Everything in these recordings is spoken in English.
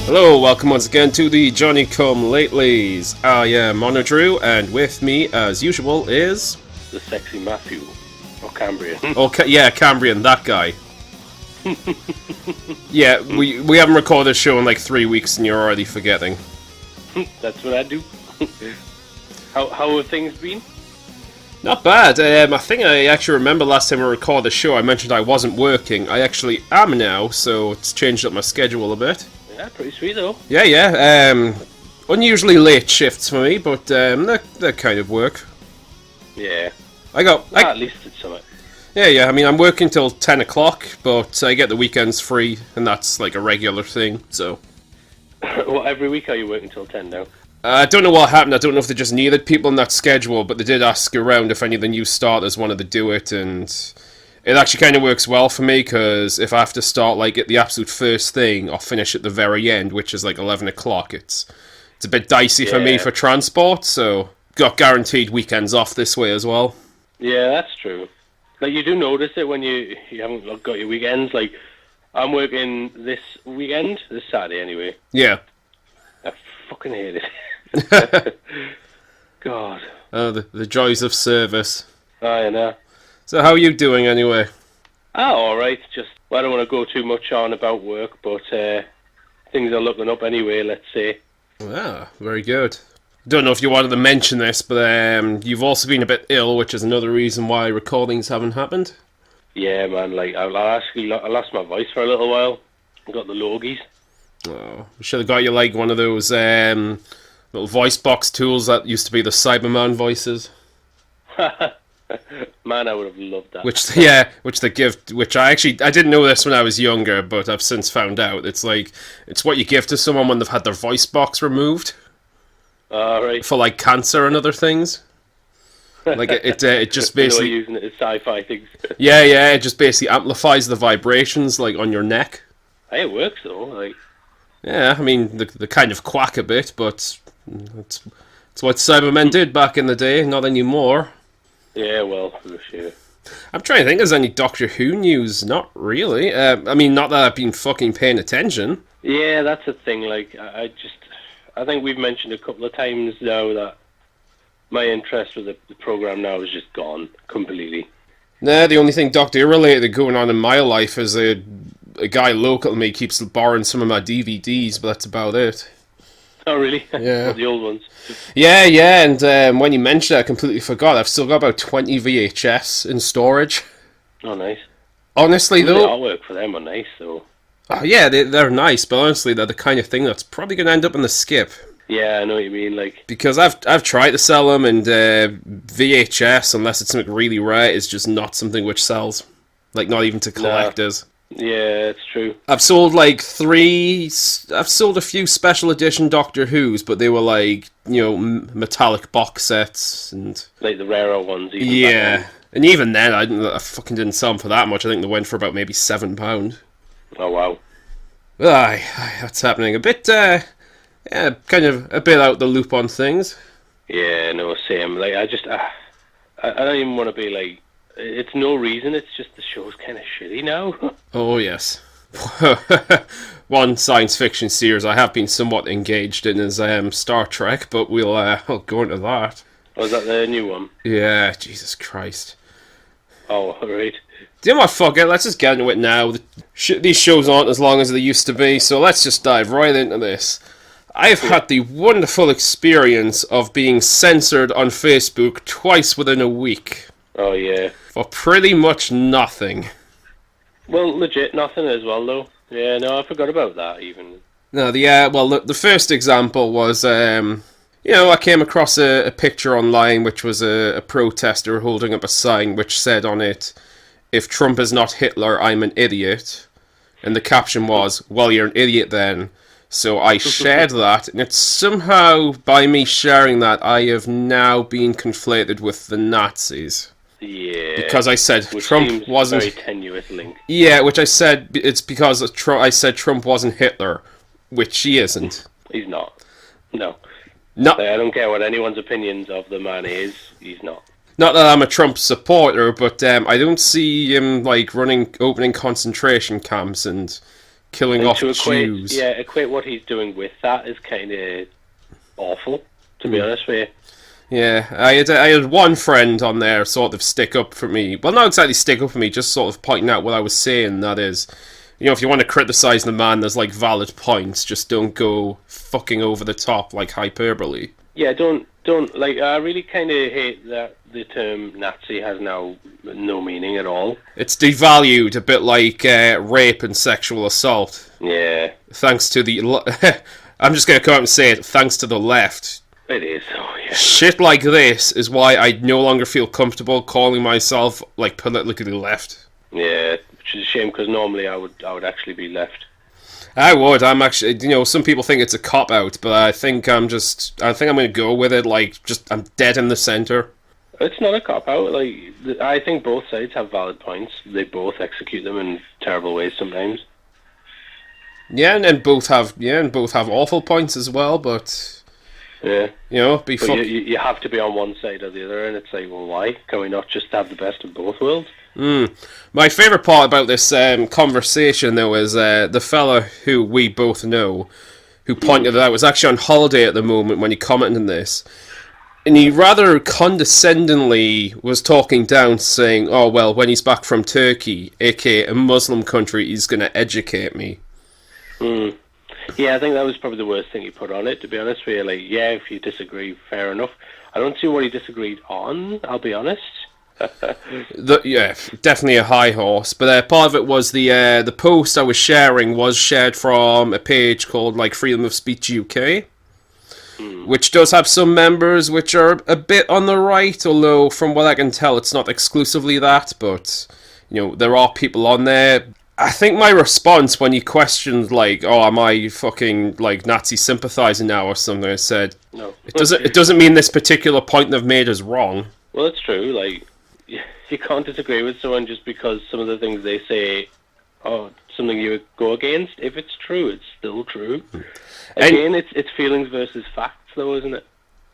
Hello, welcome once again to the Johnny Come Latelys. I am Monodrew, and with me, as usual, is... The sexy Matthew. Or Cambrian. Yeah, Cambrian, that guy. Yeah, we haven't recorded a show in like 3 weeks and you're already forgetting. That's what I do. How have things been? Not bad. I think I actually remember last time we recorded the show I mentioned I wasn't working. I actually am now, so it's changed up my schedule a bit. Yeah, pretty sweet though. Yeah. Unusually late shifts for me, but they kind of work. Yeah. At least it's something. Yeah. I mean, I'm working till 10 o'clock, but I get the weekends free, and that's like a regular thing, so... Well, every week are you working till 10 now? I don't know what happened. I don't know if they just needed people in that schedule, but they did ask around if any of the new starters wanted to do it, and it actually kind of works well for me, because if I have to start like at the absolute first thing or finish at the very end, which is like 11 o'clock, it's a bit dicey for me for transport, so got guaranteed weekends off this way as well. Yeah, that's true. Like, you do notice it when you haven't got your weekends. Like, I'm working this weekend, this Saturday anyway. Yeah. I fucking hate it. God. Oh, the joys of service. I know. So how are you doing anyway? Alright. Just, I don't want to go too much on about work, but things are looking up anyway, let's say. Ah, very good. Don't know if you wanted to mention this, but you've also been a bit ill, which is another reason why recordings haven't happened. Yeah, man, like, I lost my voice for a little while. I got the logies. Oh, we should have got you like one of those little voice box tools that used to be the Cyberman voices. Man, I would have loved that. Which I didn't know this when I was younger, but I've since found out. It's what you give to someone when they've had their voice box removed. Right. For like cancer and other things. Like it just basically using it as sci-fi things. yeah, it just basically amplifies the vibrations like on your neck. Hey, it works though. Like, yeah, I mean they kind of quack a bit, but it's what Cybermen did back in the day. Not anymore. Yeah, well, for sure. I'm trying to think. Is any Doctor Who news? Not really. I mean, not that I've been fucking paying attention. Yeah, that's the thing. Like, I think we've mentioned a couple of times now that my interest with the program now is just gone completely. Nah, the only thing Doctor Who related going on in my life is a guy local to me keeps borrowing some of my DVDs, but that's about it. Oh, really? Yeah. The old ones. Yeah, and when you mentioned it, I completely forgot. I've still got about 20 VHS in storage. Oh, nice. Honestly, though... The artwork for them are nice, though. Oh, yeah, they're nice, but honestly, they're the kind of thing that's probably going to end up in the skip. Yeah, I know what you mean, like... Because I've tried to sell them, and VHS, unless it's something really rare, is just not something which sells. Like, not even to collectors. Yeah, it's true. I've sold like I've sold a few special edition Doctor Who's, but they were like, metallic box sets and... Like the rarer ones, even. Yeah, and even then, I fucking didn't sell them for that much. I think they went for about maybe £7. Oh, wow. Aye, that's happening. A bit, kind of a bit out the loop on things. Yeah, no, same. Like, I don't even want to be like... It's no reason, it's just the show's kind of shitty now. Oh, yes. One science fiction series I have been somewhat engaged in is Star Trek, but we'll go into that. Oh, is that the new one? Yeah, Jesus Christ. Oh, right. Do you know what, fuck it, let's just get into it now. These shows aren't as long as they used to be, so let's just dive right into this. I've had the wonderful experience of being censored on Facebook twice within a week. Oh, yeah. For pretty much nothing. Well, legit nothing as well, though. Yeah, no, I forgot about that, even. No, the first example was, I came across a picture online which was a protester holding up a sign which said on it, "If Trump is not Hitler, I'm an idiot." And the caption was, "Well, you're an idiot then." So I shared that, and it's somehow, by me sharing that, I have now been conflated with the Nazis. Yeah. Because I said Trump wasn't... Very tenuous link. Yeah, which I said, it's because I said Trump wasn't Hitler, which he isn't. He's not. No. No. I don't care what anyone's opinions of the man is, he's not. Not that I'm a Trump supporter, but I don't see him, opening concentration camps and killing And off to Jews. equate what he's doing with that is kind of awful, to be honest with you. Yeah, I had one friend on there sort of stick up for me. Well, not exactly stick up for me, just sort of pointing out what I was saying. That is, if you want to criticize the man, there's like valid points. Just don't go fucking over the top like hyperbole. Yeah, don't like. I really kind of hate that the term Nazi has now no meaning at all. It's devalued a bit like rape and sexual assault. Yeah, Thanks to the, I'm just gonna come out and say it. Thanks to the left. it is. Oh yeah. Shit like this is why I no longer feel comfortable calling myself like politically left. Yeah, which is a shame because normally I would actually be left. I would. I'm actually. Some people think it's a cop out, but I think I'm going to go with it. Like, I'm dead in the center. It's not a cop out. Like, I think both sides have valid points. They both execute them in terrible ways sometimes. Yeah, and both have awful points as well. But yeah, but you have to be on one side or the other, and it's like, well, why? Can we not just have the best of both worlds? My favourite part about this conversation, though, is the fella who we both know, who pointed it out, was actually on holiday at the moment when he commented on this. And he rather condescendingly was talking down, saying, oh, well, when he's back from Turkey, aka a Muslim country, he's going to educate me. Yeah, I think that was probably the worst thing he put on it, to be honest with you. Like, yeah, if you disagree, fair enough. I don't see what he disagreed on, I'll be honest. Yeah, definitely a high horse. But part of it was the post I was sharing was shared from a page called like Freedom of Speech UK, which does have some members which are a bit on the right. Although from what I can tell, it's not exclusively that. But there are people on there. I think my response when he questioned like, "Oh, am I fucking like Nazi sympathising now or something?" I said, "No, it doesn't mean this particular point they've made is wrong." Well, it's true. Like, you can't disagree with someone just because some of the things they say are something you would go against. If it's true, it's still true. Again, it's feelings versus facts, though, isn't it?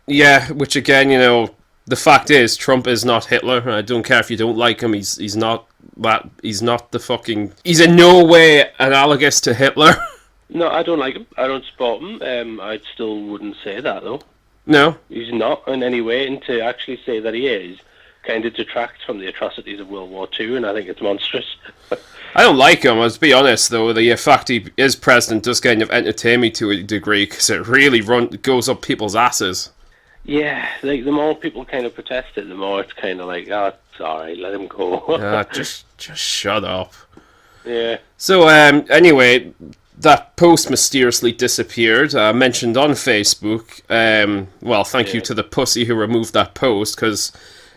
Yeah, which again, the fact is, Trump is not Hitler. I don't care if you don't like him. He's not that. He's not the fucking. He's in no way analogous to Hitler. No, I don't like him. I don't support him. I still wouldn't say that, though. No, he's not in any way, and to actually say that he is kind of detracts from the atrocities of World War II, and I think it's monstrous. I don't like him. Let's be honest, though. The fact he is president does kind of entertain me to a degree because it really goes up people's asses. Yeah, like the more people kind of protest it, the more it's kind of like, oh, it's alright, let him go. Just shut up. Yeah. So anyway, that post mysteriously disappeared. Mentioned on Facebook. Well, thank you to the pussy who removed that post because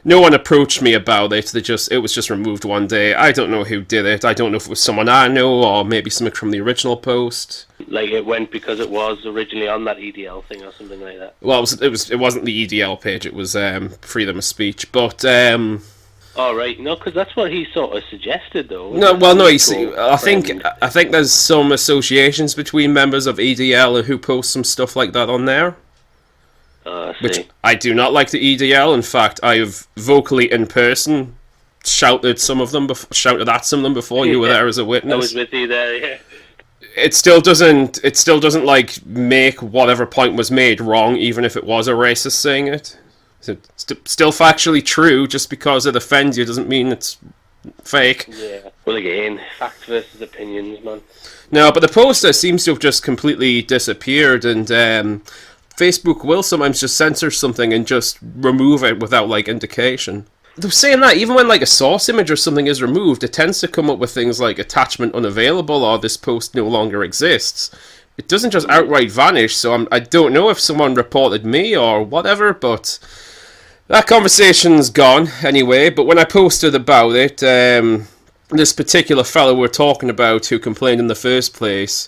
no one approached me about it. It was just removed one day. I don't know who did it. I don't know if it was someone I know or maybe something from the original post. Like it went because it was originally on that EDL thing or something like that. Well, it wasn't the EDL page. It was freedom of speech. But oh right, no, because that's what he sort of suggested, though. No, well, no. You see, I think there's some associations between members of EDL who post some stuff like that on there. Which I do not like the EDL. In fact, I have vocally in person shouted at some of them before you were there as a witness. I was with you there. Yeah. It still doesn't like make whatever point was made wrong, even if it was a racist saying it. It's still factually true. Just because it offends you doesn't mean it's fake. Yeah. Well, again, facts versus opinions, man. No, but the poster seems to have just completely disappeared, and Facebook will sometimes just censor something and just remove it without like indication. They're saying that even when like a source image or something is removed, it tends to come up with things like attachment unavailable or this post no longer exists. It doesn't just outright vanish, so I don't know if someone reported me or whatever, but that conversation's gone anyway. But when I posted about it, this particular fellow we're talking about who complained in the first place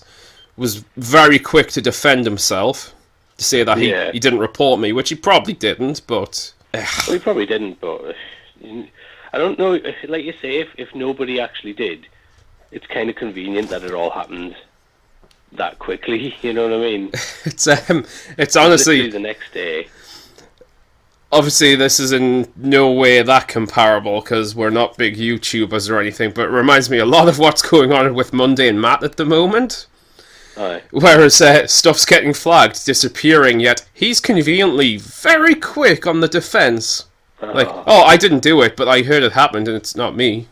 was very quick to defend himself, to say that he didn't report me, which he probably didn't, but... Well, he probably didn't, but I don't know, like you say, if nobody actually did, it's kind of convenient that it all happened that quickly, you know what I mean? It's honestly... the next day. Obviously, this is in no way that comparable because we're not big YouTubers or anything, but it reminds me a lot of what's going on with Monday and Matt at the moment. Aye. Whereas stuff's getting flagged, disappearing, yet he's conveniently very quick on the defense. Like, oh, I didn't do it, but I heard it happened and it's not me.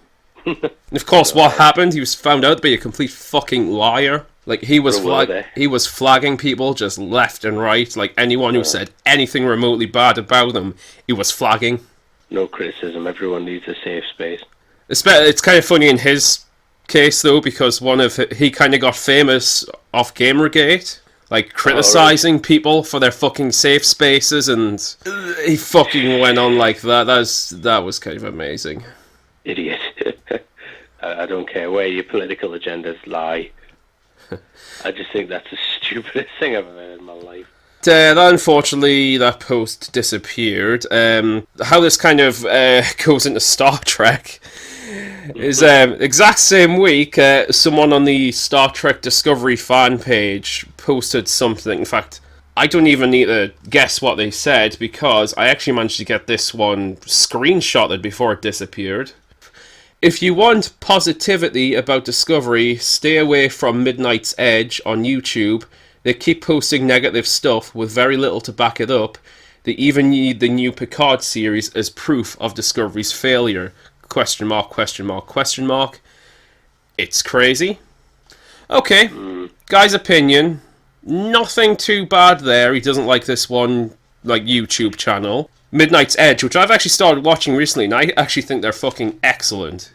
And of course, what happened? He was found out to be a complete fucking liar. Like, he was flagging people just left and right. Like, anyone who said anything remotely bad about them, he was flagging. No criticism. Everyone needs a safe space. It's kind of funny in his case, though, because he kind of got famous off Gamergate. Like, criticising people for their fucking safe spaces, and he fucking went on like that. That was kind of amazing. Idiot. I don't care where your political agendas lie. I just think that's the stupidest thing I've ever heard in my life. Unfortunately, that post disappeared. How this kind of goes into Star Trek is exact same week, someone on the Star Trek Discovery fan page posted something. In fact, I don't even need to guess what they said because I actually managed to get this one screenshotted before it disappeared. If you want positivity about Discovery, stay away from Midnight's Edge on YouTube. They keep posting negative stuff with very little to back it up. They even need the new Picard series as proof of Discovery's failure. Question mark, question mark, question mark. It's crazy. Okay, guy's opinion. Nothing too bad there. He doesn't like this one, like, YouTube channel. Midnight's Edge, which I've actually started watching recently, and I actually think they're fucking excellent.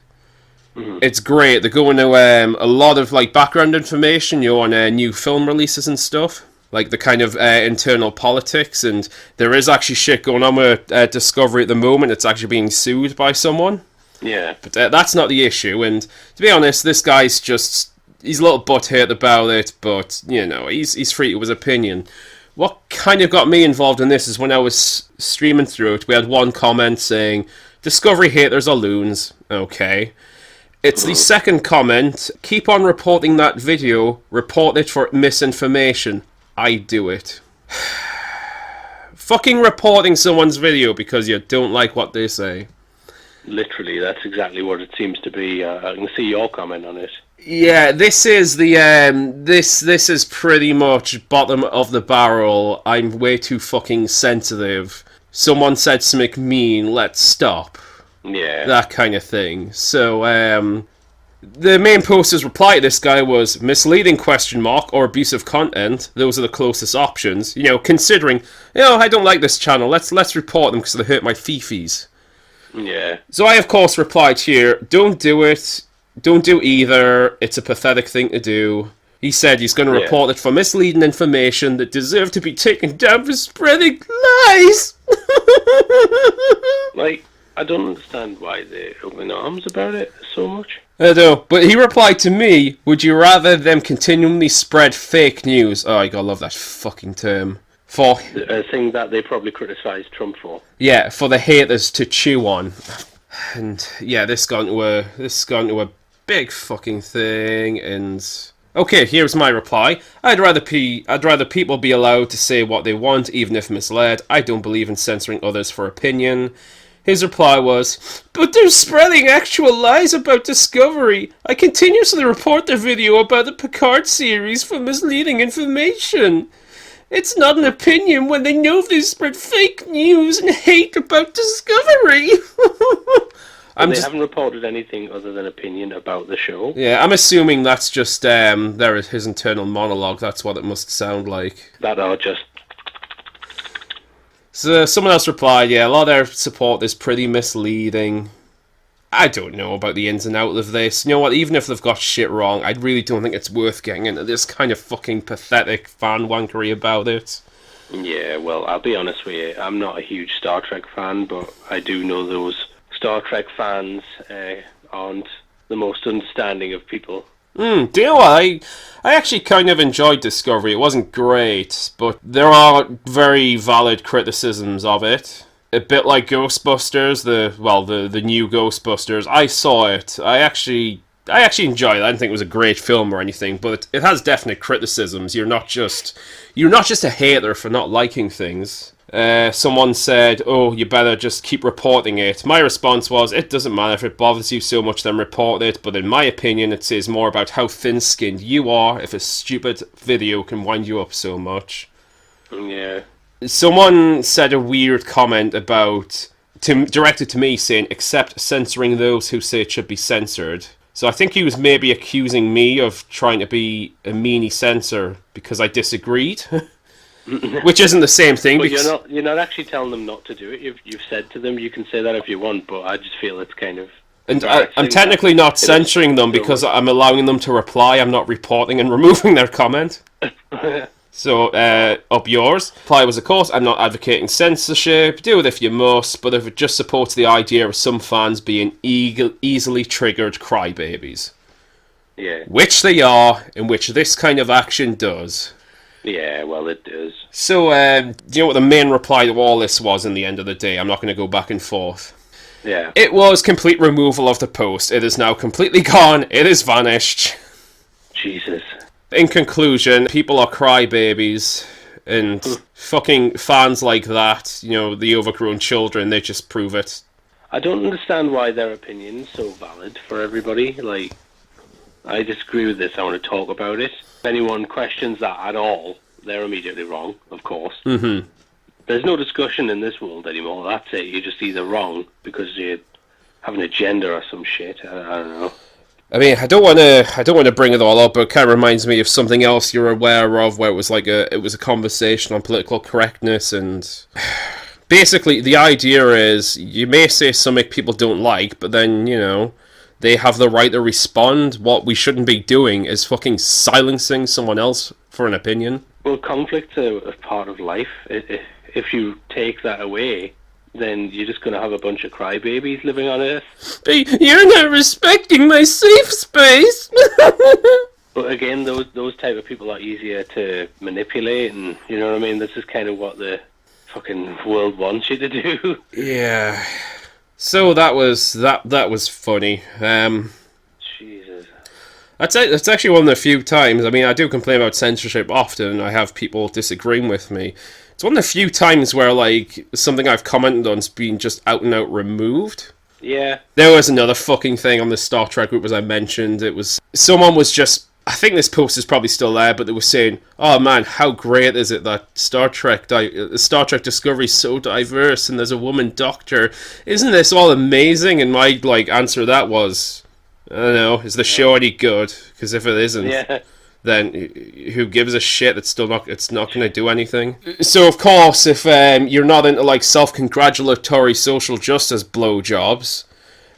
It's great. They go into a lot of like background information, on new film releases and stuff, like the kind of internal politics, and there is actually shit going on with Discovery at the moment. It's actually being sued by someone. Yeah. But that's not the issue, and to be honest, this guy's he's a little butthurt about it, but, he's free to his opinion. What kind of got me involved in this is when I was streaming through it, we had one comment saying, Discovery haters are loons. Okay. It's the second comment, keep on reporting that video, report it for misinformation. I do it. Fucking reporting someone's video because you don't like what they say. Literally, that's exactly what it seems to be. I can see your comment on it. Yeah, this is the this is pretty much bottom of the barrel. I'm way too fucking sensitive. Someone said something mean, let's stop. Yeah. That kind of thing. So the main poster's reply to this guy was misleading ? Or abusive content. Those are the closest options. Considering, I don't like this channel. Let's report them because they hurt my fifis. Yeah. So I of course replied here, don't do it. Don't do either. It's a pathetic thing to do. He said he's going to report it for misleading information that deserve to be taken down for spreading lies. Like, I don't understand why they're open arms about it so much. I know, but he replied to me, would you rather them continually spread fake news? Oh, I gotta love that fucking term. For A thing that they probably criticised Trump for. Yeah, for the haters to chew on. And yeah, this gone to a big fucking thing, and okay, here's my reply. I'd rather people be allowed to say what they want, even if misled. I don't believe in censoring others for opinion. His reply was, but they're spreading actual lies about Discovery. I continuously report their video about the Picard series for misleading information. It's not an opinion when they know they spread fake news and hate about Discovery. They haven't reported anything other than opinion about the show. Yeah, I'm assuming that's just his internal monologue. That's what it must sound like. That are just... So someone else replied, yeah, a lot of their support is pretty misleading. I don't know about the ins and outs of this. You know what, even if they've got shit wrong, I really don't think it's worth getting into this kind of fucking pathetic fan wankery about it. Yeah, well, I'll be honest with you, I'm not a huge Star Trek fan, but I do know those Star Trek fans aren't the most understanding of people. Do you know what? I actually kind of enjoyed Discovery. It wasn't great, but there are very valid criticisms of it. A bit like Ghostbusters, the new Ghostbusters. I saw it. I actually enjoyed it. I didn't think it was a great film or anything, but it has definite criticisms. You're not just a hater for not liking things. Someone said, "Oh, you better just keep reporting it." My response was, "It doesn't matter if it bothers you so much, then report it. But in my opinion, it says more about how thin-skinned you are if a stupid video can wind you up so much." Yeah. Someone said a weird comment directed to me, saying, "Except censoring those who say it should be censored." So I think he was maybe accusing me of trying to be a meanie censor because I disagreed. Which isn't the same thing. But you're not actually telling them not to do it. You've said to them, you can say that if you want, but I just feel it's kind of... And I'm technically not censoring them because I'm allowing them to reply. I'm not reporting and removing their comment. So, up yours. Reply was, of course, I'm not advocating censorship. Do it if you must, but if it just supports the idea of some fans being easily triggered crybabies. Yeah. Which they are, and which this kind of action does. Yeah, well, it does. So, do you know what the main reply to all this was in the end of the day? I'm not going to go back and forth. Yeah. It was complete removal of the post. It is now completely gone. It is vanished. Jesus. In conclusion, people are crybabies, and fucking fans like that, you know, the overgrown children, they just prove it. I don't understand why their opinion's so valid for everybody. Like, I disagree with this. I want to talk about it. If anyone questions that at all, they're immediately wrong, of course. Mm-hmm. There's no discussion in this world anymore. That's it. You're just either wrong because you have an agenda or some shit. I don't know. I mean, I don't want to bring it all up, but it kind of reminds me of something else you're aware of, where it was a conversation on political correctness, and basically the idea is you may say something people don't like, but then, you know, they have the right to respond. What we shouldn't be doing is fucking silencing someone else for an opinion. Well, conflict's a part of life. If you take that away, then you're just going to have a bunch of crybabies living on Earth. But you're not respecting my safe space! But again, those type of people are easier to manipulate, and you know what I mean? This is kind of what the fucking world wants you to do. Yeah. So that was funny. Jesus. That's actually one of the few times. I mean, I do complain about censorship often, and I have people disagreeing with me. It's one of the few times where, like, something I've commented on's been just out and out removed. Yeah. There was another fucking thing on the Star Trek group, as I mentioned. It was... Someone was just... I think this post is probably still there, but they were saying, "Oh man, how great is it that Star Trek Discovery is so diverse and there's a woman doctor? Isn't this all amazing?" And my answer to that was, I don't know, is the show any good? Because if it isn't, then who gives a shit? It's not going to do anything. So of course, if you're not into self-congratulatory social justice blowjobs,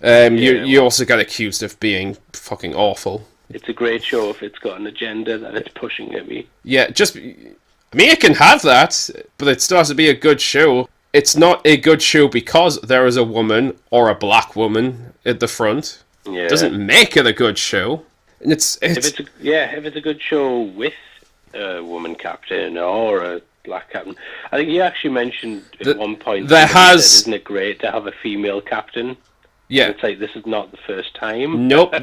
you also get accused of being fucking awful. It's a great show if it's got an agenda that it's pushing at me. Yeah, it can have that, but it still has to be a good show. It's not a good show because there is a woman or a black woman at the front. Yeah. It doesn't make it a good show. And if it's a good show with a woman captain or a black captain. I think you actually mentioned at one point said, isn't it great to have a female captain? Yeah. It's like, this is not the first time. Nope.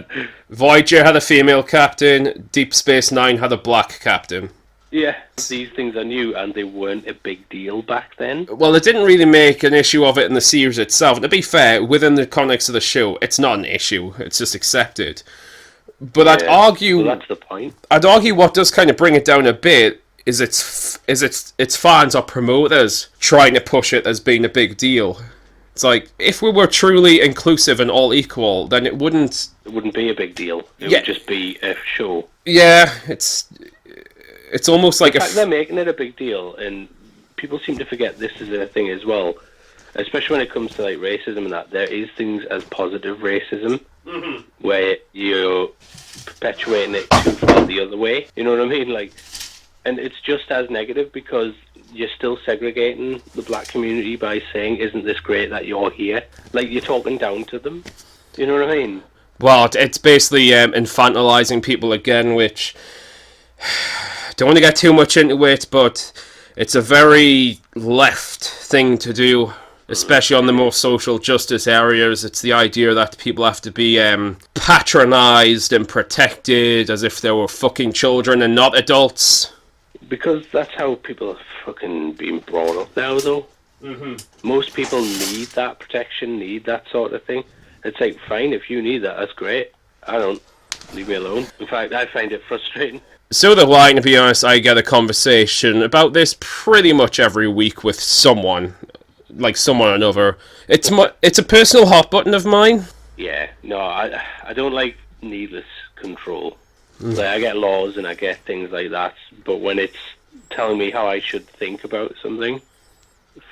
Voyager had a female captain. Deep Space Nine had a black captain. Yeah, these things are new, and they weren't a big deal back then. Well, it didn't really make an issue of it in the series itself. And to be fair, within the context of the show, it's not an issue. It's just accepted. But I'd argue... Well, that's the point. I'd argue what does kind of bring it down a bit is its fans or promoters trying to push it as being a big deal. It's like, if we were truly inclusive and all equal, then it wouldn't... It wouldn't be a big deal. It would just be a show. Yeah, it's almost like... In fact, they're making it a big deal, and people seem to forget this is a thing as well. Especially when it comes to racism and that. There is things as positive racism, where you're perpetuating it too far the other way. You know what I mean? And it's just as negative because you're still segregating the black community by saying, "Isn't this great that you're here?" You're talking down to them. You know what I mean? Well, it's basically infantilizing people again, which... Don't want to get too much into it, but it's a very left thing to do, especially on the more social justice areas. It's the idea that people have to be patronized and protected as if they were fucking children and not adults. Because that's how people are fucking being brought up now, though. Most people need that protection, need that sort of thing. It's like, fine, if you need that, that's great. I don't. Leave me alone. In fact, I find it frustrating. So do I, to be honest. I get a conversation about this pretty much every week with someone. Like someone or another. It's a personal hot button of mine. Yeah, no, I don't like needless control. Like, I get laws and I get things like that, but when it's telling me how I should think about something,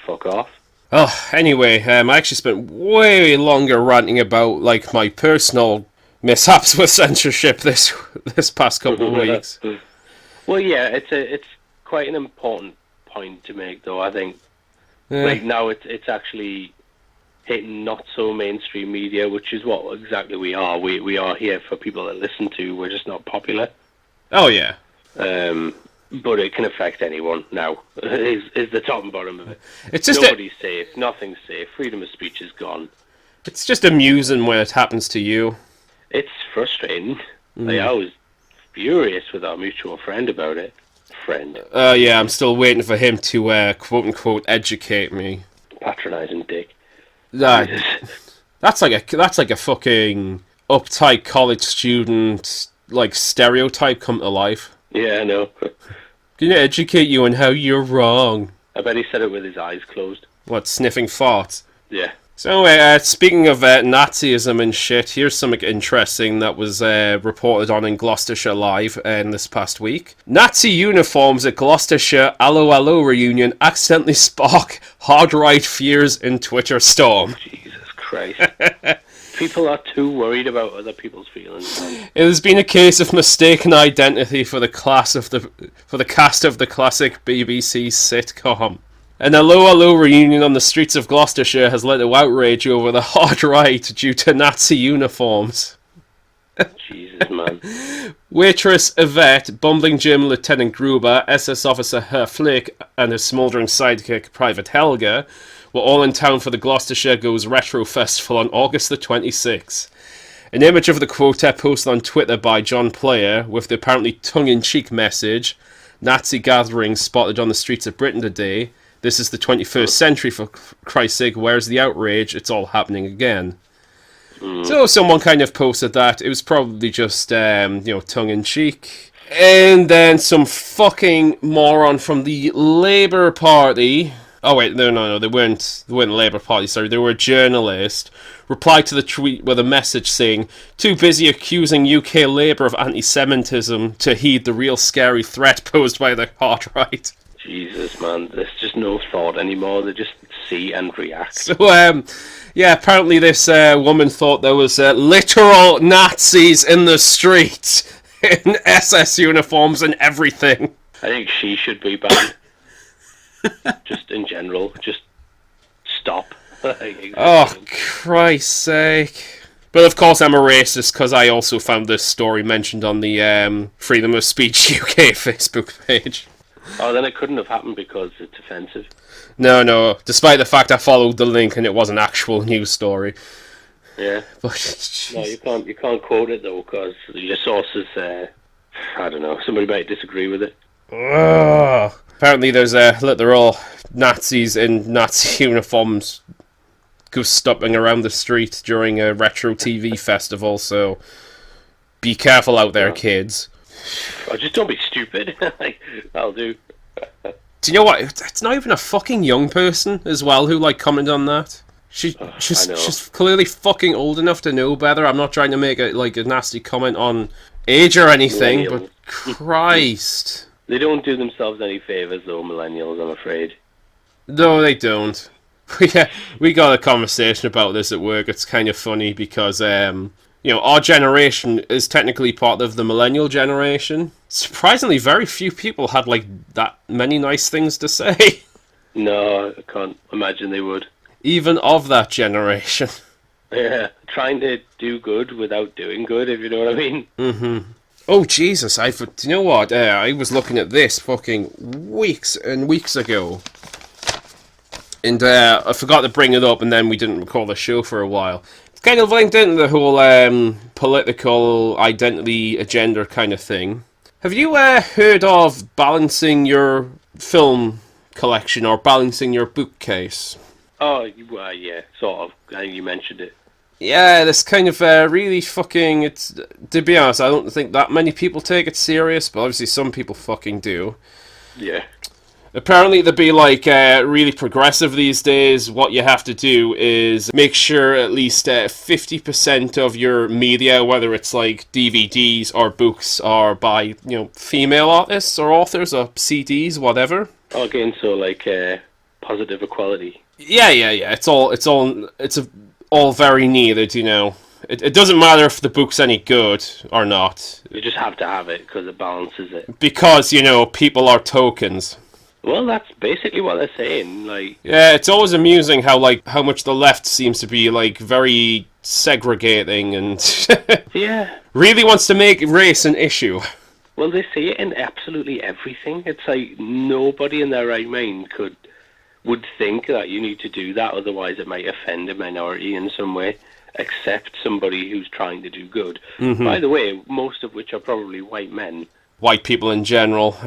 fuck off. Oh, anyway, I actually spent way longer ranting about like my personal mishaps with censorship this past couple of weeks. Well, yeah, it's quite an important point to make, though. I think right now it's actually hitting not so mainstream media, which is what exactly we are. We are here for people that listen to. We're just not popular. Oh yeah. But it can affect anyone now. Is the top and bottom of it. It's just nobody's safe. Nothing's safe. Freedom of speech is gone. It's just amusing when it happens to you. It's frustrating. Like, I was furious with our mutual friend about it. Yeah, I'm still waiting for him to quote unquote educate me. Patronising dick. That's like a fucking uptight college student like stereotype come to life. Yeah, I know. Can I educate you on how you're wrong? I bet he said it with his eyes closed. What, sniffing farts? Yeah. So speaking of Nazism and shit, here's something interesting that was reported on in Gloucestershire Live in this past week. Nazi uniforms at Gloucestershire Allo Allo reunion accidentally spark hard right fears in Twitter storm. Jesus Christ. People are too worried about other people's feelings. It has been a case of mistaken identity for the cast of the classic BBC sitcom. An Allo Allo reunion on the streets of Gloucestershire has led to outrage over the hard right due to Nazi uniforms. Jesus, man. Waitress Yvette, Bumbling Jim Lieutenant Gruber, SS Officer Herr Flick, and his smouldering sidekick Private Helga were all in town for the Gloucestershire Goes Retro Festival on August the 26th. An image of the quartet posted on Twitter by John Player with the apparently tongue-in-cheek message, Nazi gatherings spotted on the streets of Britain today. This is the 21st century, for Christ's sake, where's the outrage? It's all happening again. So someone kind of posted that. It was probably just, tongue-in-cheek. And then some fucking moron from the Labour Party... Oh, wait, no, they weren't Labour Party, sorry. They were a journalist. Replied to the tweet with a message saying, too busy accusing UK Labour of anti-Semitism to heed the real scary threat posed by the hard right. Jesus, man, there's just no thought anymore. They just see and react. So, apparently this woman thought there was literal Nazis in the streets in SS uniforms and everything. I think she should be banned. Just in general, just stop. Oh, Christ's sake. But of course I'm a racist because I also found this story mentioned on the Freedom of Speech UK Facebook page. Oh, then it couldn't have happened because it's offensive. No, despite the fact I followed the link and it was an actual news story. Yeah. But, no, you can't quote it though because your sources, I don't know, somebody might disagree with it. Apparently there's literal Nazis in Nazi uniforms goose-stopping around the street during a retro TV festival, so be careful out there, kids. Oh, just don't be stupid. That'll do. Do you know what? It's not even a fucking young person as well who commented on that. She's clearly fucking old enough to know better. I'm not trying to make a nasty comment on age or anything, but Christ. They don't do themselves any favours though, millennials, I'm afraid. No, they don't. We got a conversation about this at work. It's kind of funny because our generation is technically part of the millennial generation. Surprisingly, very few people had that many nice things to say. No, I can't imagine they would. Even of that generation. Yeah, trying to do good without doing good, if you know what I mean. Mm-hmm. Oh, Jesus, do you know what? I was looking at this fucking weeks and weeks ago. And I forgot to bring it up, and then we didn't record the show for a while. It's kind of linked into the whole political identity agenda kind of thing. Have you heard of balancing your film collection or balancing your bookcase? Oh, well, yeah, sort of. I think you mentioned it. Yeah, this kind of really fucking. It's to be honest, I don't think that many people take it serious, but obviously some people fucking do. Yeah. Apparently, to be like really progressive these days, what you have to do is make sure at least 50% of your media, whether it's like DVDs or books, are by female artists or authors or CDs, whatever. Again, so like positive equality. Yeah. It's all very needed, It doesn't matter if the book's any good or not. You just have to have it because it balances it. Because, people are tokens. Well, that's basically what they're saying. Like, yeah, it's always amusing how much the left seems to be like very segregating and yeah, really wants to make race an issue. Well, they say it in absolutely everything. It's like nobody in their right mind would think that you need to do that, otherwise it might offend a minority in some way, except somebody who's trying to do good. Mm-hmm. By the way, most of which are probably white men. White people in general.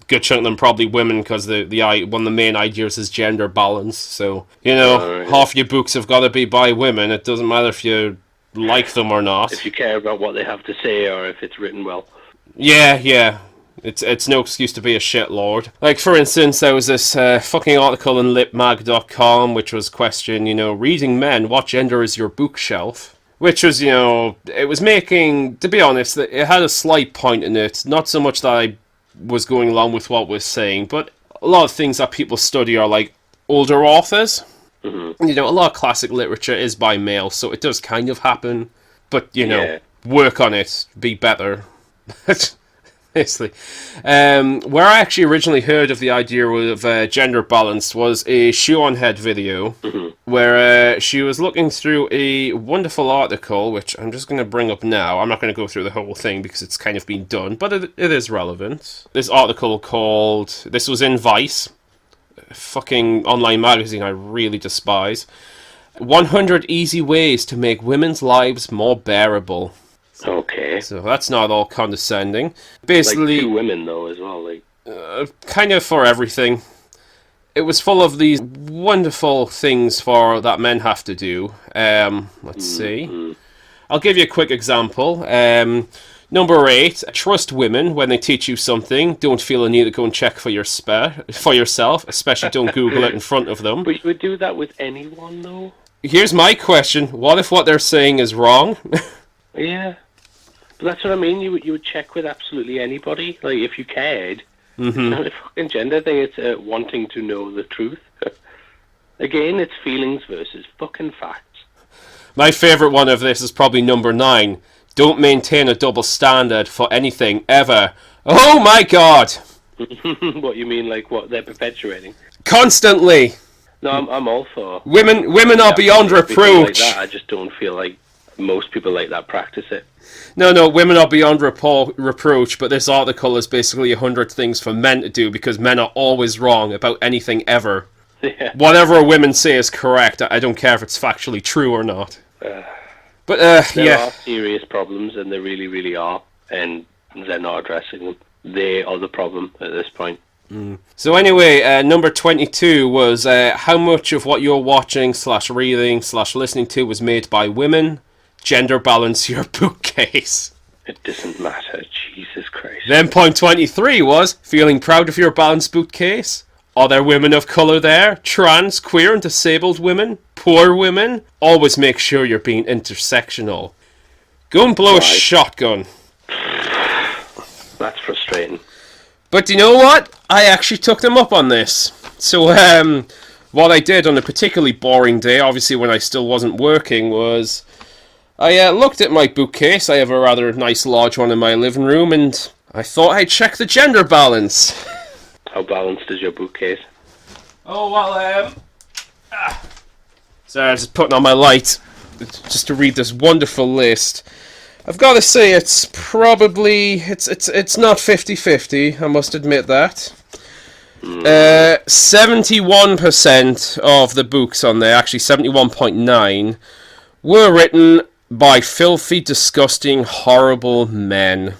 Good chunk of them probably women, because one of the main ideas is gender balance. So, half your books have got to be by women. It doesn't matter if you like them or not. If you care about what they have to say or if it's written well. Yeah. It's no excuse to be a shitlord. Like, for instance, there was this fucking article in lipmag.com which was questioning, reading men, what gender is your bookshelf? Which was, it was making, to be honest, it had a slight point in it. Not so much that I was going along with what we're saying, but a lot of things that people study are like older authors. Mm-hmm. A lot of classic literature is by male, so it does kind of happen. But, work on it, be better. Basically. Where I actually originally heard of the idea of gender balance was a Shoe on Head video, mm-hmm. where she was looking through a wonderful article, which I'm just going to bring up now. I'm not going to go through the whole thing because it's kind of been done, but it is relevant. This article this was in Vice, a fucking online magazine I really despise. 100 easy ways to make women's lives more bearable. Okay. So that's not all condescending. Basically, like 2 women though as well, like kind of for everything. It was full of these wonderful things that men have to do. Let's see. I'll give you a quick example. Number 8, trust women when they teach you something. Don't feel a need to go and check for yourself, especially don't Google it in front of them. But you would do that with anyone though? Here's my question. What if what they're saying is wrong? Yeah. That's what I mean. You would check with absolutely anybody. Like, if you cared. Mm-hmm. It's not a fucking gender thing. It's wanting to know the truth. Again, it's feelings versus fucking facts. My favourite one of this is probably number 9. Don't maintain a double standard for anything, ever. Oh my god! What, you mean, like, what they're perpetuating? Constantly! No, I'm all for... Women are beyond reproach. Like that. I just don't feel like most people like that practice it. No, women are beyond reproach, but this article is basically 100 things for men to do because men are always wrong about anything ever. Yeah. Whatever women say is correct. I don't care if it's factually true or not. There are serious problems, and there really, really are, and they're not addressing them. They are the problem at this point. So anyway, number 22 was how much of what you're watching / reading / listening to was made by women. Gender balance your bookcase. It doesn't matter, Jesus Christ. Then point 23 was feeling proud of your balanced bookcase. Are there women of colour there? Trans, queer and disabled women? Poor women? Always make sure you're being intersectional. Go and blow a shotgun. That's frustrating. But you know what? I actually took them up on this. So what I did on a particularly boring day, obviously when I still wasn't working, was... I looked at my bookcase. I have a rather nice large one in my living room, and I thought I'd check the gender balance. How balanced is your bookcase? Oh, well, sorry, I was just putting on my light just to read this wonderful list. I've got to say, it's probably... It's not 50-50, I must admit that. 71% of the books on there, actually 71.9, were written... by filthy, disgusting, horrible men.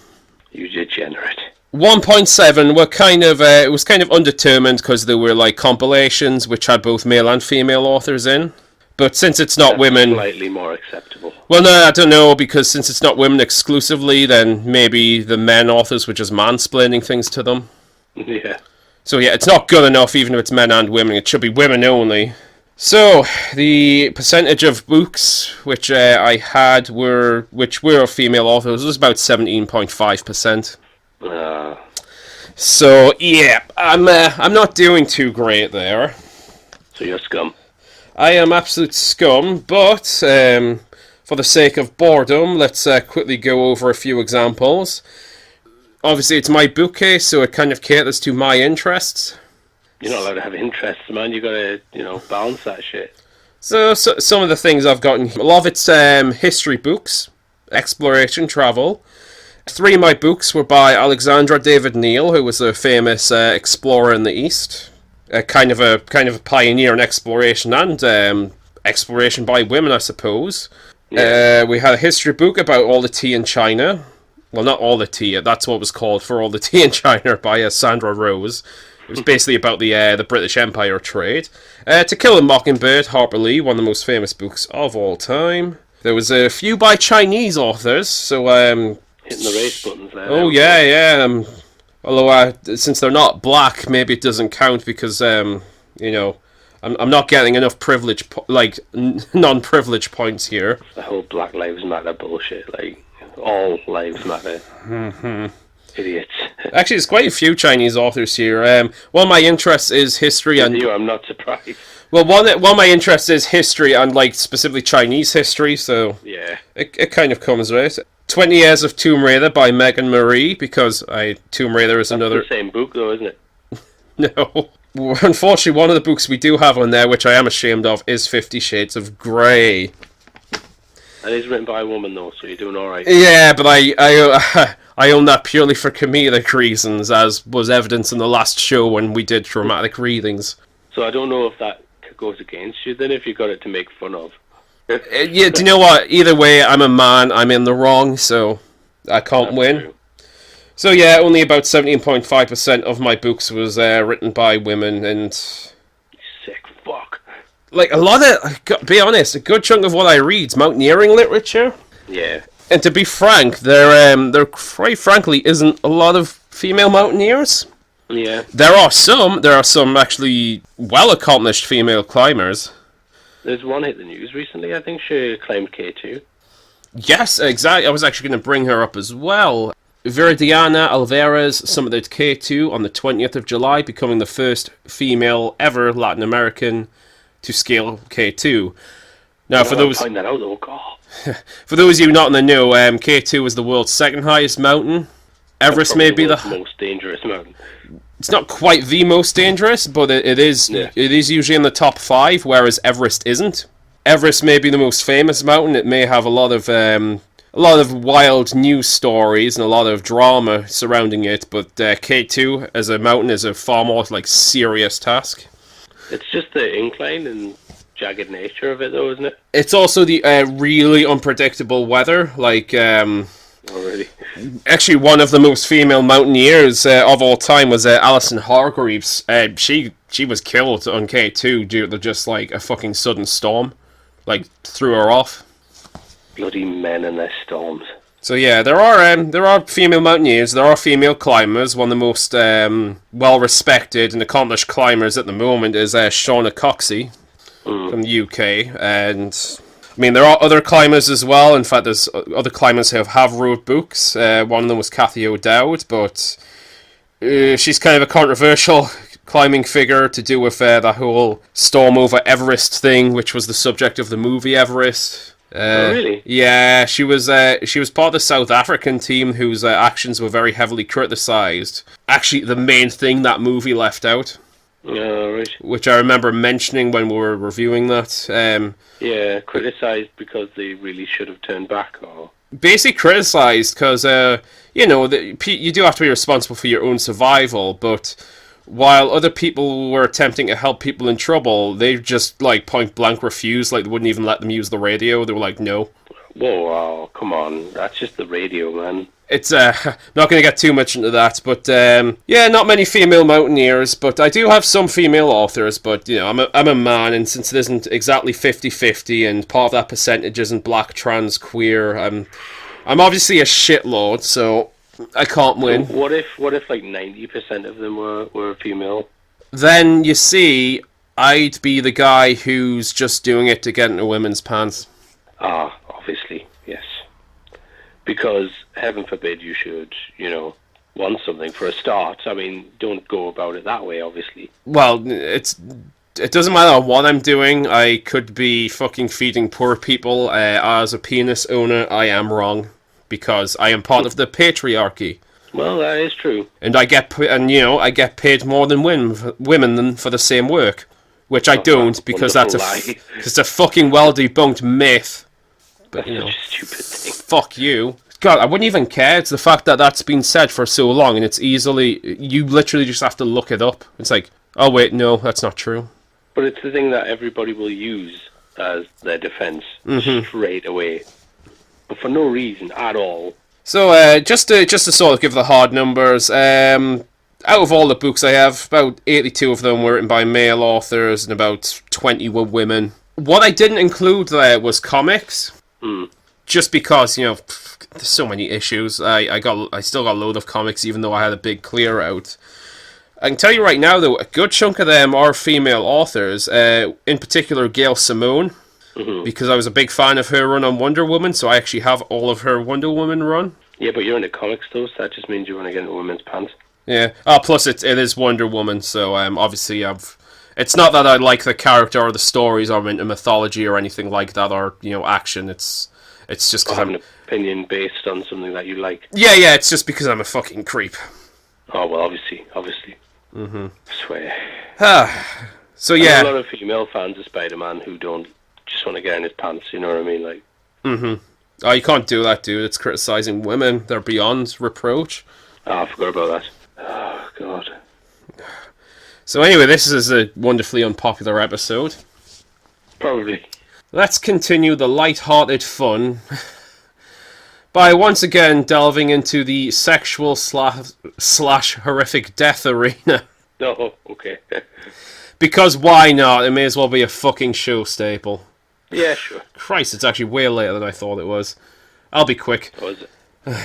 You degenerate. 1.7 were kind of it was kind of undetermined because they were like compilations which had both male and female authors in. But since it's not women, slightly more acceptable. Well, no, I don't know, because since it's not women exclusively, then maybe the men authors were just mansplaining things to them. Yeah. So yeah, it's not good enough even if it's men and women. It should be women only. So, the percentage of books which I had which were of female authors was about 17.5%. So, yeah, I'm not doing too great there. So you're scum. I am absolute scum, but for the sake of boredom, let's quickly go over a few examples. Obviously, it's my bookcase, so it kind of caters to my interests. You're not allowed to have interests, man. You gotta, balance that shit. So some of the things I've gotten, a lot of it's history books, exploration, travel. 3 of my books were by Alexandra David Neal, who was a famous explorer in the East. Kind of a pioneer in exploration and exploration by women, I suppose. Yeah. We had a history book about all the tea in China. Well, not all the tea. That's what was called, For All the Tea in China, by Sandra Rose. It was basically about the British Empire trade. To Kill a Mockingbird, Harper Lee, one of the most famous books of all time. There was a few by Chinese authors, so hitting the race buttons there. Oh yeah. Although since they're not black, maybe it doesn't count because I'm not getting enough privilege, non-privilege points here. The whole Black Lives Matter bullshit, like all lives matter. Mm-hmm. Idiots. Actually, there's quite a few Chinese authors here. One of my interests is history, and I'm not surprised. Well, one of my interests is history and specifically Chinese history, so yeah, it kind of comes with it. 20 Years of Tomb Raider by Megan Marie, because Tomb Raider is another... That's the same book though, isn't it? No. Unfortunately, one of the books we do have on there, which I am ashamed of, is 50 Shades of Grey. That is written by a woman though, so you're doing alright. Yeah, but I own that purely for comedic reasons, as was evidence in the last show when we did dramatic readings. So I don't know if that goes against you then, if you got it to make fun of. Yeah, do you know what? Either way, I'm a man, I'm in the wrong, so I can't win. True. So yeah, only about 17.5% of my books was written by women, and... Sick fuck. A lot of, be honest, a good chunk of what I read's mountaineering literature. Yeah. And to be frank, there quite frankly isn't a lot of female mountaineers. Yeah. There are some actually well-accomplished female climbers. There's one hit the news recently. I think she climbed K2. Yes, exactly. I was actually going to bring her up as well. Viridiana Alvarez summited K2 on the 20th of July, becoming the first female ever Latin American to scale K2. Now, for those... Find that out, though, God. For those of you not in the know, K2 is the world's second highest mountain. Everest may be the most dangerous mountain. It's not quite the most dangerous, but it is. Yeah. It is usually in the top 5, whereas Everest isn't. Everest may be the most famous mountain. It may have a lot of wild news stories and a lot of drama surrounding it. But K2 as a mountain is a far more serious task. It's just the incline and jagged nature of it, though, isn't it? It's also the really unpredictable weather, Already. Actually, one of the most female mountaineers of all time was Alison Hargreaves. She was killed on K2 due to just a fucking sudden storm, threw her off. Bloody men and their storms. So yeah, there are female mountaineers, there are female climbers. One of the most well-respected and accomplished climbers at the moment is Shauna Coxey from the UK, and there are other climbers as well. In fact, there's other climbers who have wrote books. One of them was Cathy O'Dowd, but she's kind of a controversial climbing figure to do with that whole storm over Everest thing, which was the subject of the movie Everest. Oh, really? Yeah, she was part of the South African team whose actions were very heavily criticised. Actually, the main thing that movie left out. Right. Which I remember mentioning when we were reviewing that. Yeah, criticised because they really should have turned back, or... Basically criticised because, you do have to be responsible for your own survival, but while other people were attempting to help people in trouble, they just, point blank refused, they wouldn't even let them use the radio. They were like, no. Whoa, oh, come on. That's just the radio, man. It's not going to get too much into that, but yeah, not many female mountaineers, but I do have some female authors. But you know, I'm a man, and since it isn't exactly 50-50, and part of that percentage isn't black, trans, queer, I'm obviously a shitlord, so I can't win. So what if like 90% of them were female? Then you see, I'd be the guy who's just doing it to get into women's pants. Ah, obviously, yes. Because heaven forbid you should, want something for a start. I mean, don't go about it that way, obviously. Well, it doesn't matter what I'm doing. I could be fucking feeding poor people. As a penis owner, I am wrong because I am part of the patriarchy. Well, that is true. And I get paid more than women than for the same work, which I don't because that's it's a fucking well debunked myth. But that's such a stupid thing. Fuck you. God, I wouldn't even care. It's the fact that that's been said for so long, and you literally just have to look it up. It's like, oh wait, no, that's not true. But it's the thing that everybody will use as their defense straight away, but for no reason at all. So, just to sort of give the hard numbers, out of all the books I have, about 82 of them were written by male authors, and about 20 were women. What I didn't include there was comics. Just because, there's so many issues. I still got a load of comics, even though I had a big clear out. I can tell you right now, though, a good chunk of them are female authors. In particular, Gail Simone, because I was a big fan of her run on Wonder Woman, so I actually have all of her Wonder Woman run. Yeah, but you're into comics, though, so that just means you want to get into women's pants. Yeah. Plus it is Wonder Woman, so obviously it's not that I like the character or the stories or I'm into mythology or anything like that or, action. It's just because I'm an opinion based on something that you like. Yeah, it's just because I'm a fucking creep. Oh, well, obviously. I swear. So, yeah. There's a lot of female fans of Spider-Man who don't just want to get in his pants, you know what I mean? Like. Oh, you can't do that, dude. It's criticising women. They're beyond reproach. Oh, I forgot about that. Oh, God. So anyway, this is a wonderfully unpopular episode. Probably. Let's continue the light-hearted fun by once again delving into the sexual slash horrific death arena. Oh, okay. Because why not? It may as well be a fucking show staple. Yeah, sure. Christ, it's actually way later than I thought it was. I'll be quick. Was it?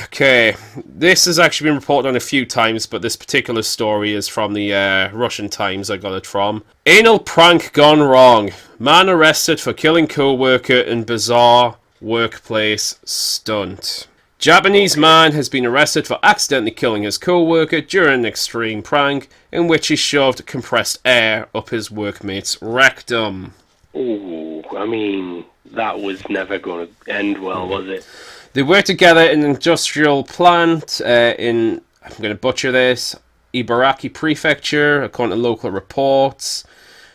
Okay, this has actually been reported on a few times, but this particular story is from the Russian Times I got it from. Anal prank gone wrong. Man arrested for killing co-worker in bizarre workplace stunt. Japanese man has been arrested for accidentally killing his co-worker during an extreme prank in which he shoved compressed air up his workmate's rectum. Oh, I mean, that was never going to end well, was it? They worked together in an industrial plant in, I'm going to butcher this, Ibaraki Prefecture, according to local reports.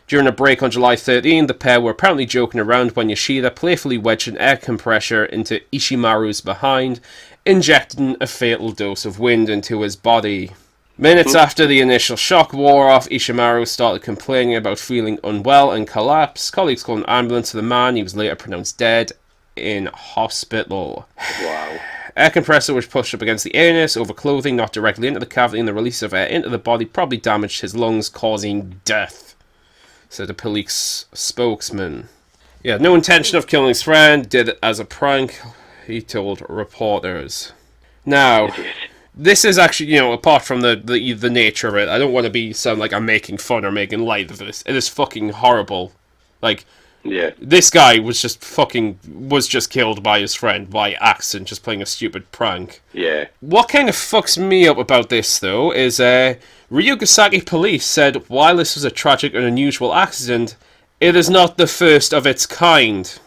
During a break on July 13, the pair were apparently joking around when Yoshida playfully wedged an air compressor into Ishimaru's behind, injecting a fatal dose of wind into his body. Minutes after the initial shock wore off, Ishimaru started complaining about feeling unwell and collapsed. Colleagues called an ambulance to the man. He was later pronounced dead in hospital. Wow. Air compressor was pushed up against the anus over clothing, not directly into the cavity, and the release of air into the body probably damaged his lungs, causing death, said a police spokesman. He had no intention of killing his friend, did it as a prank, he told reporters. Now, this is actually, apart from the nature of it, I don't want to sound like I'm making fun or making light of this. It is fucking horrible. Like, yeah. This guy was just killed by his friend by accident, just playing a stupid prank. Yeah. What kind of fucks me up about this, though, is Ryugasaki police said while this was a tragic and unusual accident, it is not the first of its kind.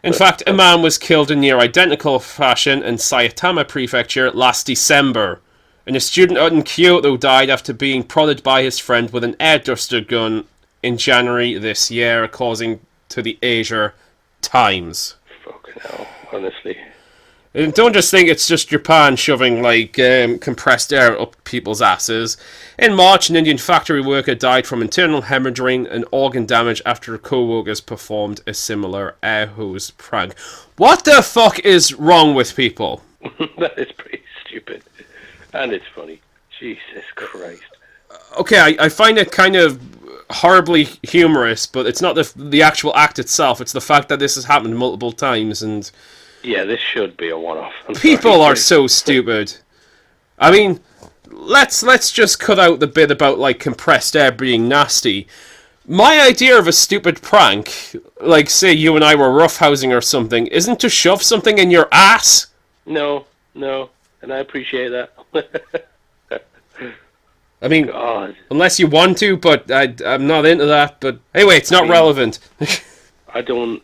In fact, a man was killed in near identical fashion in Saitama Prefecture last December, and a student out in Kyoto died after being prodded by his friend with an air duster gun in January this year, according to the Asia Times. Fucking hell, honestly. And don't just think it's just Japan shoving like compressed air up people's asses. In March, an Indian factory worker died from internal hemorrhaging and organ damage after co-workers performed a similar air hose prank. What the fuck is wrong with people? That is pretty stupid. And it's funny. Jesus Christ. Okay, I find it kind of horribly humorous, but it's not the actual act itself. It's the fact that this has happened multiple times, and Yeah, this should be a one-off. people are so stupid. I mean, let's just cut out the bit about like compressed air being nasty. My idea of a stupid prank, like say you and I were roughhousing or something, isn't to shove something in your ass. No, and I appreciate that. I mean, God. unless you want to, but I'm not into that. But anyway, it's not relevant. I don't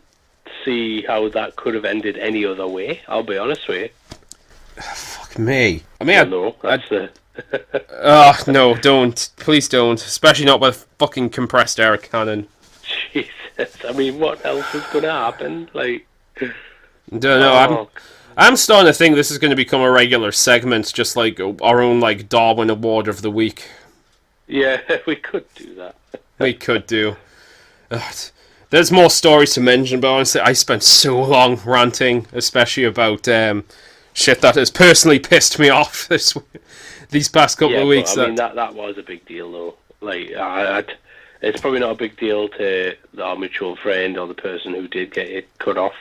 see how that could have ended any other way, I'll be honest with you. Fuck me. I mean, No, that's the... no, don't. Please don't. Especially not with fucking compressed air cannon. Jesus, I mean, what else is going to happen? Like... Don't know, I'm starting to think this is going to become a regular segment, just like our own like Darwin Award of the Week. Yeah, we could do that. We could do. There's more stories to mention, but honestly, I spent so long ranting, especially about shit that has personally pissed me off these past couple of weeks. But, I mean, that was a big deal, though. Like, it's probably not a big deal to our mutual friend or the person who did get it cut off,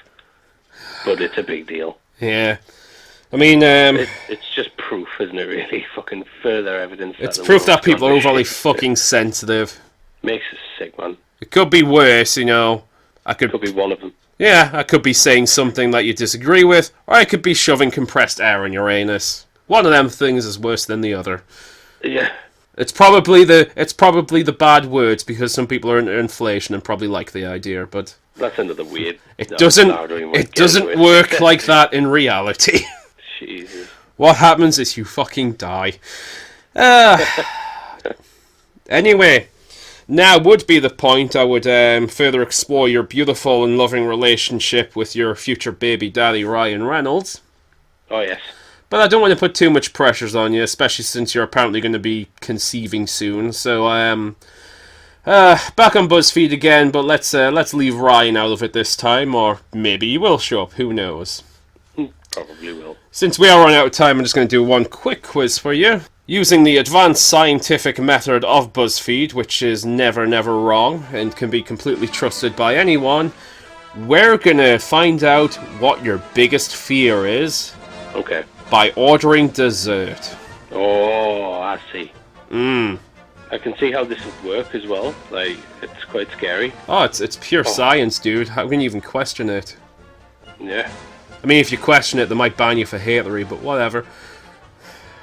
but it's a big deal. Yeah. I mean, it's just proof, isn't it, really? Fucking further evidence. It's proof that people are overly fucking sensitive. Makes us sick, man. It could be worse, you know. Could be one of them. Yeah, I could be saying something that you disagree with, or I could be shoving compressed air in your anus. One of them things is worse than the other. Yeah. It's probably the bad words, because some people are into inflation and probably like the idea, but that's another weird. It doesn't work like that in reality. Jesus. What happens is you fucking die. Anyway, now would be the point I would further explore your beautiful and loving relationship with your future baby daddy, Ryan Reynolds. Oh, yes. But I don't want to put too much pressures on you, especially since you're apparently going to be conceiving soon. So, back on BuzzFeed again, but let's leave Ryan out of it this time, or maybe he will show up, who knows. Probably will. Since we are running out of time, I'm just going to do one quick quiz for you. Using the advanced scientific method of BuzzFeed, which is never wrong, and can be completely trusted by anyone, we're going to find out what your biggest fear is. Okay. By ordering dessert. Oh, I see. I can see how this would work as well. Like, it's quite scary. Oh, it's pure science, dude. How can you even question it? Yeah. I mean, if you question it, they might ban you for hatery, but whatever.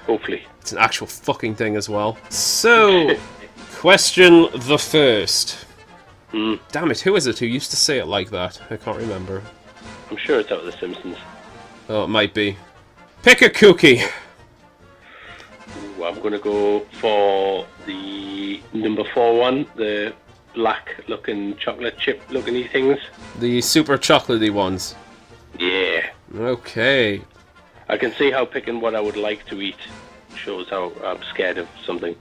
Hopefully. It's an actual fucking thing as well. So, question the first. Damn it, who is it who used to say it like that? I can't remember. I'm sure it's out of The Simpsons. Oh, it might be. Pick a cookie. Ooh, I'm going to go for the number 4 one, the black-looking chocolate chip-looking things. The super chocolatey ones. Yeah. Okay. I can see how picking what I would like to eat shows how I'm scared of something.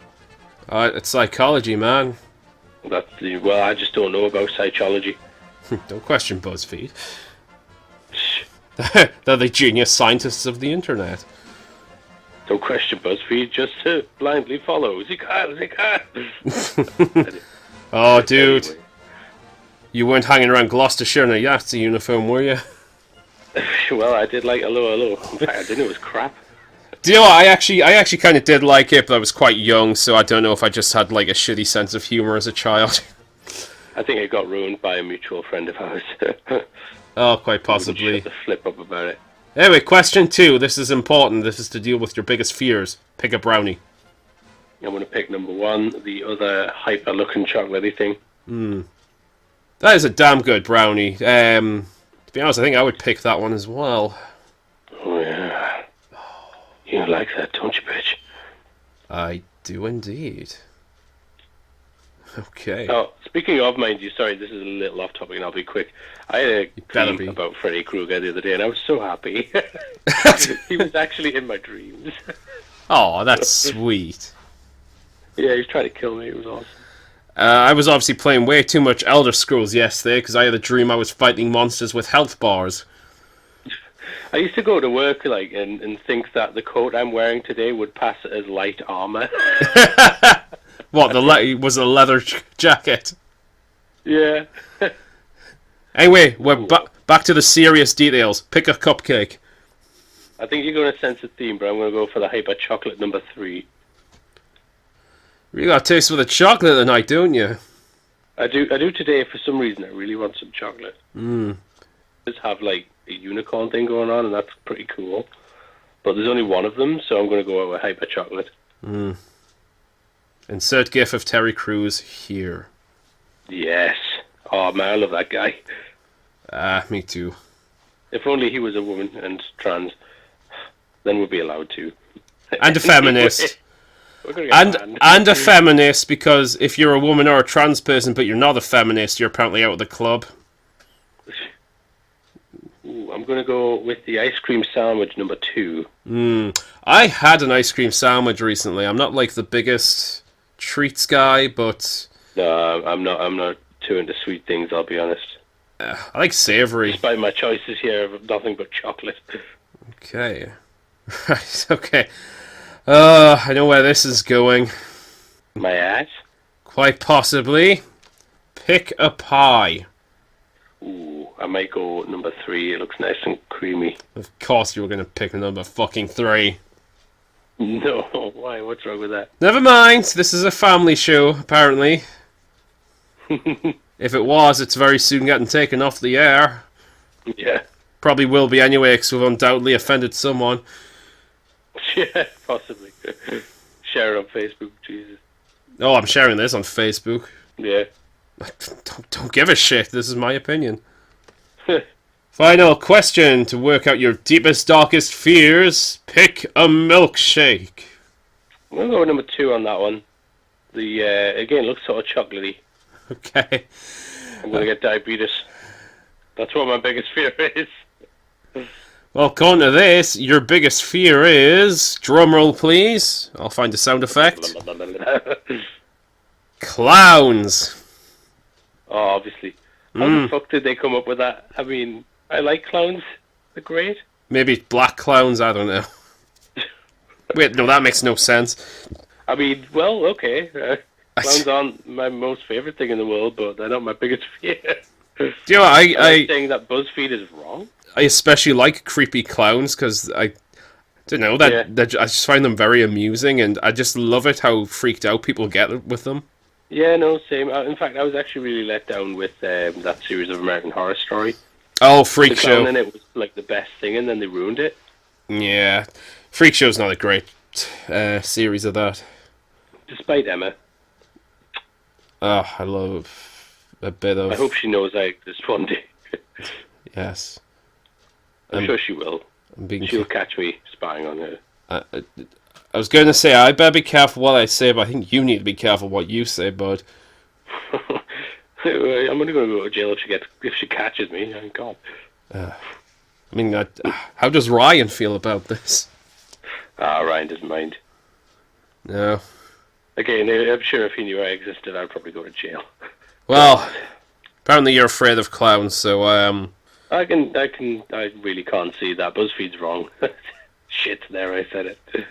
It's psychology, man. Well, I just don't know about psychology. Don't question BuzzFeed. They're the genius scientists of the internet. Don't question BuzzFeed, just to blindly follow. Zika. Oh, dude. Anyway. You weren't hanging around Gloucestershire in a Natsee uniform, were you? Well, I did like hello. In fact, I didn't. It was crap. Do you know what? I actually kind of did like it, but I was quite young, so I don't know if I just had like a shitty sense of humor as a child. I think it got ruined by a mutual friend of ours. Oh, quite possibly. Shut the flip up about it. Anyway, question 2. This is important. This is to deal with your biggest fears. Pick a brownie. I'm going to pick number 1, the other hyper-looking chocolatey thing. That is a damn good brownie. To be honest, I think I would pick that one as well. Oh, yeah. You like that, don't you, bitch? I do indeed. Okay. Oh, speaking of, mind you, sorry, this is a little off topic and I'll be quick. I had a better dream be. about Freddy Krueger the other day and I was so happy. He was actually in my dreams. Oh, that's sweet. Yeah, he was trying to kill me. It was awesome. I was obviously playing way too much Elder Scrolls yesterday because I had a dream I was fighting monsters with health bars. I used to go to work and think that the coat I'm wearing today would pass as light armor. What, was it a leather jacket? Yeah. Anyway, we're back to the serious details. Pick a cupcake. I think you're going to sense a theme, but I'm going to go for the hyper chocolate number 3. You got a taste for the chocolate tonight, don't you? I do today for some reason. I really want some chocolate. Just have like a unicorn thing going on, and that's pretty cool. But there's only one of them, so I'm going to go out with hyper chocolate. Insert gif of Terry Crews here. Yes. Oh man, I love that guy. Me too. If only he was a woman and trans, then we'd be allowed to. And a feminist. We're gonna get banned. And a feminist, because if you're a woman or a trans person but you're not a feminist, you're apparently out of the club. Ooh, I'm going to go with the ice cream sandwich number 2. I had an ice cream sandwich recently. I'm not like the biggest treats guy, but No, I'm not too into sweet things, I'll be honest. I like savoury. Despite my choices here of nothing but chocolate. Okay. Right, okay. I know where this is going. My ass? Quite possibly. Pick a pie. Ooh, I might go number 3. It looks nice and creamy. Of course you were going to pick number fucking 3. No, why? What's wrong with that? Never mind, this is a family show, apparently. If it was, it's very soon getting taken off the air. Yeah. Probably will be anyway, because we've undoubtedly offended someone. Yeah, possibly. Share it on Facebook, Jesus. Oh, I'm sharing this on Facebook. Yeah. Don't give a shit, this is my opinion. Final question to work out your deepest, darkest fears. Pick a milkshake. I'm going to go with number 2 on that one. The, again, looks sort of chocolatey. Okay. I'm going to get diabetes. That's what my biggest fear is. Well, according to this, your biggest fear is... Drumroll, please. I'll find the sound effect. Clowns. Oh, obviously. How the fuck did they come up with that? I mean, I like clowns. They're great. Maybe black clowns, I don't know. Wait, no, that makes no sense. I mean, well, okay. Clowns aren't my most favourite thing in the world, but they're not my biggest fear. Do you know, I saying that BuzzFeed is wrong? I especially like creepy clowns because I don't know I just find them very amusing, and I just love it how freaked out people get with them. Yeah, no, same. In fact, I was actually really let down with that series of American Horror Story. Oh, Freak the Show! And it was like the best thing, and then they ruined it. Yeah, Freak Show's not a great series of that. Despite Emma. Oh, I love a bit of... I hope she knows I exist one day. Yes. I'm sure she will. She'll She'll catch me spying on her. I was going to say, I better be careful what I say, but I think you need to be careful what you say, bud. I'm only going to go to jail if she catches me. Oh, God. I mean, how does Ryan feel about this? Ryan doesn't mind. No. Again, I'm sure if he knew I existed, I'd probably go to jail. Well, apparently you're afraid of clowns, so I really can't see that. BuzzFeed's wrong. Shit, there I said it.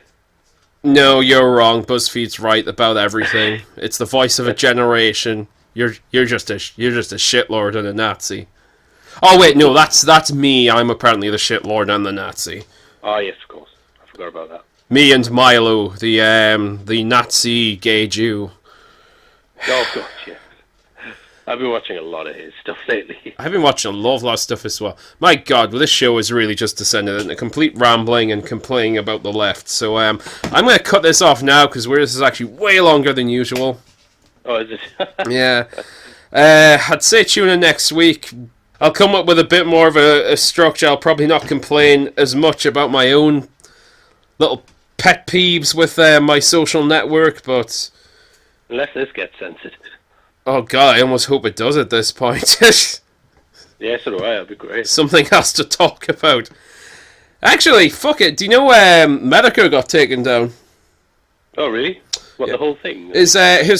No, you're wrong. BuzzFeed's right about everything. It's the voice of a generation. You're just a shitlord and a Nazi. Oh wait, no, that's me. I'm apparently the shitlord and the Nazi. Oh yes, of course. I forgot about that. Me and Milo, the Nazi gay Jew. Oh of course, yeah. I've been watching a lot of his stuff lately. I've been watching a lot of stuff as well. My God, well, this show is really just descended into complete rambling and complaining about the left. So I'm going to cut this off now because this is actually way longer than usual. Oh, is it? Yeah. I'd say tune in next week. I'll come up with a bit more of a structure. I'll probably not complain as much about my own little pet peeves with my social network, but... Unless this gets censored. Oh god, I almost hope it does at this point. Yeah, so do I. That'd be great. Something else to talk about. Actually, fuck it. Do you know Medica got taken down? Oh, really? What, the whole thing? His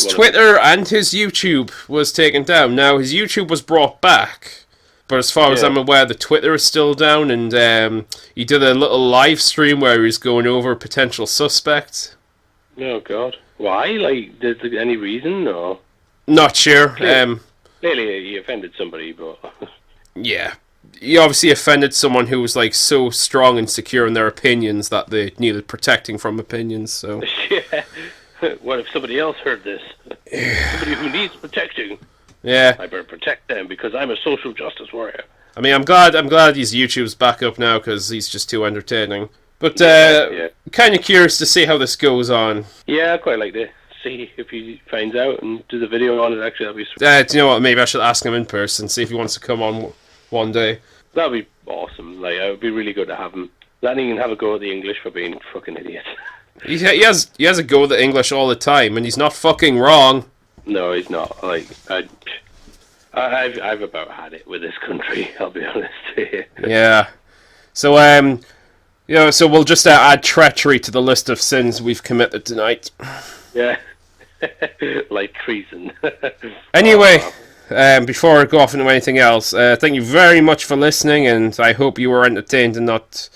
Twitter and his YouTube was taken down. Now, his YouTube was brought back. But as far as I'm aware, the Twitter is still down, and he did a little live stream where he was going over potential suspects. Oh, God. Why? Like, is there any reason, or...? Not sure. Clearly he offended somebody, but... Yeah. He obviously offended someone who was, like, so strong and secure in their opinions that they needed protecting from opinions, so... Yeah. What if somebody else heard this? Somebody who needs protecting. Yeah. I better protect them because I'm a social justice warrior. I mean, I'm glad his YouTube's back up now because he's just too entertaining. But kind of curious to see how this goes on. Yeah, I quite like to see if he finds out and does a video on it. Actually, that'd be sweet. Do you know what? Maybe I should ask him in person, see if he wants to come on one day. That'd be awesome. Like, it would be really good to have him. Letting him have a go at the English for being a fucking idiot. He has a go at the English all the time, and he's not fucking wrong. No, he's not. Like, I've about had it with this country. I'll be honest. Yeah. So so we'll just add treachery to the list of sins we've committed tonight. Yeah. Like treason. Anyway, before I go off into anything else, thank you very much for listening, and I hope you were entertained and not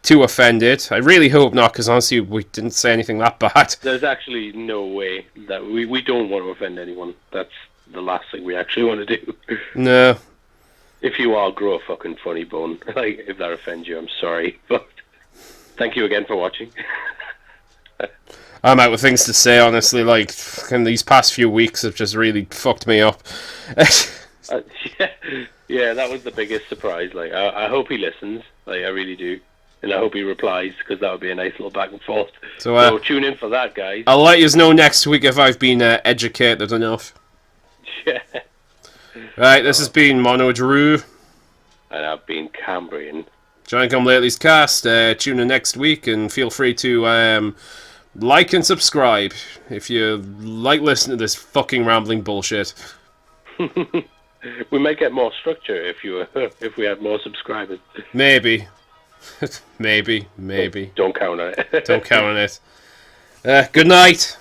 too offended. I really hope not, because honestly, we didn't say anything that bad. There's actually no way that we don't want to offend anyone. That's the last thing we actually want to do. No. If you all grow a fucking funny bone, like, if that offends you, I'm sorry, but thank you again for watching. I'm out with things to say, honestly. Like, these past few weeks have just really fucked me up. Yeah, that was the biggest surprise. Like, I hope he listens. Like, I really do. And I hope he replies, because that would be a nice little back and forth. So tune in for that, guys. I'll let you know next week if I've been educated enough. Yeah. Right, this has been Monodrew. And I've been Cambrian. Giant Come Lately's cast. Tune in next week, and feel free to like and subscribe if you like listening to this fucking rambling bullshit. We might get more structure if we had more subscribers. Maybe. Maybe. Don't count on it. Don't count on it. Good night.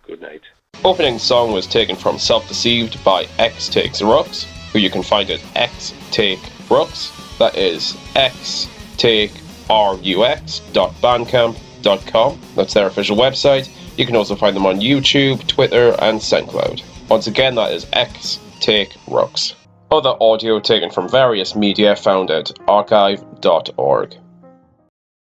Good night. Opening song was taken from Self Deceived by X Takes Rooks, who you can find at X Take Rooks. That is xtakerux.bandcamp.com. That's their official website. You can also find them on YouTube, Twitter, and SoundCloud. Once again, that is X Take Rooks. Other audio taken from various media found at archive.org.